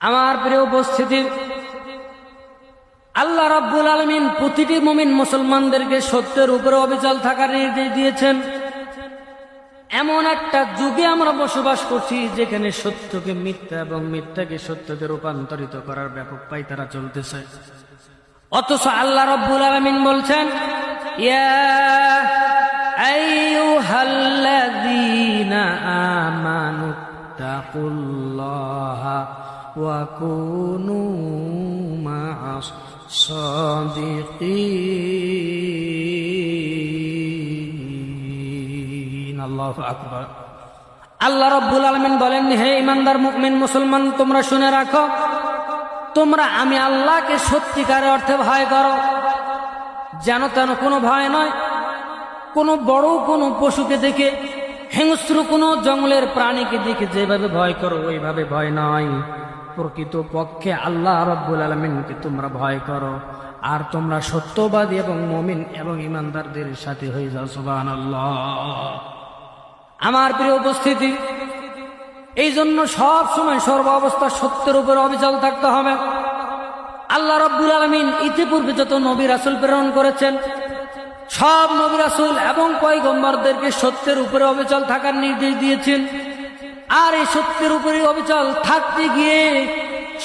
আমার প্রিয় উপস্থিতি, আল্লাহ রাব্বুল আলামিন প্রতিটি মুমিন মুসলমানদেরকে সত্যের উপরে অবিচল থাকার নির্দেশ দিয়েছেন। এমন একটা যুগে আমরা বসবাস করছি যেখানে সত্যকে মিথ্যা এবং মিথ্যাকে সত্যতে রূপান্তরিত করার ব্যাপক পায়তারা চলতেছে। অথচ আল্লাহ রাব্বুল আলামিন বলছেন, ইয়া আইয়ুহাল্লাযীনা আমানু তাকুল্লাহা ওয়া কুনু মা'আস সাদিকিন। আল্লাহু আকবার। আল্লাহ রাব্বুল আলামিন বলেন, হে ঈমানদার মুমিন মুসলমান, তোমরা শুনে রাখো, তোমরা আমি আল্লাহকে সত্যিকারের অর্থে ভয় করো। যেন তেন কোনো ভয় নয়, কোনো বড় কোনো পশুকে দেখে, হিংস্র কোনো জঙ্গলের প্রাণীকে দেখে যেভাবে ভয় করো ওইভাবে ভয় নয়। প্রকৃত পক্ষে আল্লাহ রাব্বুল আলামিনকে তোমরা ভয় করো, আর তোমরা সত্যবাদী এবং মুমিন এবং ঈমানদারদের সাথে হয়ে যাও। সুবহানাল্লাহ। আমার প্রিয় উপস্থিতি, এই জন্য সব সময় সর্ব অবস্থা সত্যের উপর অবিচল থাকতে হবে। আল্লাহ রাব্বুল আলামিন ইতিপূর্বে যত নবী রাসূল প্রেরণ করেছেন, সব নবী রাসূল এবং পয়গম্বরদেরকে সত্যের উপরে অবিচল থাকার নির্দেশ দিয়েছেন। আর এই সত্যের উপরে অবিচল থাকতে গিয়ে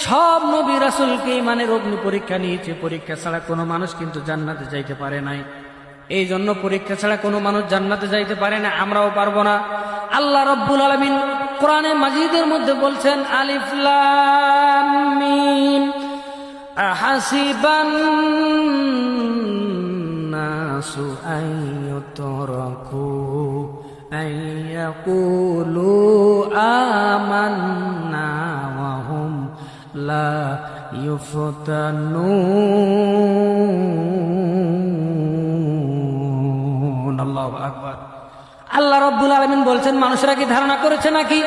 সব নবী রাসূলকে ঈমানের অগ্নি পরীক্ষা নিয়েছে। পরীক্ষা ছাড়া কোনো মানুষ কিন্তু জান্নাতে যাইতে পারে নাই। এই জন্য পরীক্ষা ছাড়া কোনো মানুষ জান্নাতে যাইতে পারে না, আমরাও পারবো না। আল্লাহ রাব্বুল আলামিন কোরআনে মাজিদের মধ্যে বলছেন, আলিফ লাম মিম আহাসিবান নাসু আইয়ুতরাকু আইয়াকুলু আমান্না ওয়া হুম লা ইউফতানুন। আল্লাহু আকবার। আল্লাহ রাব্বুল আলামিন বলছেন, মানুষরা কি ধারণা করেছে নাকি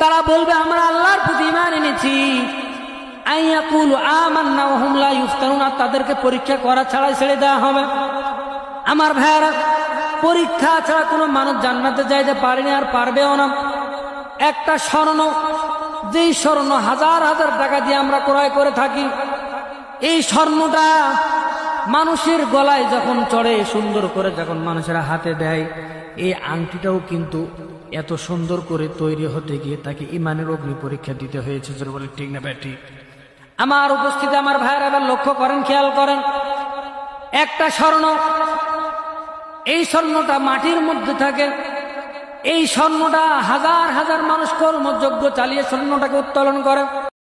তারা বলবে আমরা আল্লাহর প্রতি ঈমান এনেছি, আইয়াকুলু আমান্না ওয়া হুম লা ইউফতানুন, তাদেরকে পরীক্ষা করা ছাড়াই ছেড়ে দেওয়া হবে। আমার ভাইয়েরা, পরীক্ষা ছাড়া কোনো মানুষ জান্নাতে যাইতে পারেনি আর পারবেও না। একটা স্বর্ণ, যেই স্বর্ণ হাজার হাজার টাকা দিয়ে আমরা ক্রয় করে থাকি, এই স্বর্ণটা মানুষের গলায় যখন চড়ে, সুন্দর করে যখন মানুষেরা হাতে দেয়, এই আংটিটাও কিন্তু এত সুন্দর করে তৈরি হতে গিয়ে তাকে ঈমানের অগ্নি পরীক্ষা দিতে হয়েছে। যেটা বলে ঠিক না ব্যাটি? আমার উপস্থিতি আমার ভাইয়েরা এবার লক্ষ্য করেন, খেয়াল করেন, একটা স্বর্ণ, এই স্বর্ণটা মাটির মধ্যে থাকে। এই স্বর্ণটা হাজার হাজার মানুষ কর্মযজ্ঞ চালিয়ে স্বর্ণটাকে উত্তোলন করে।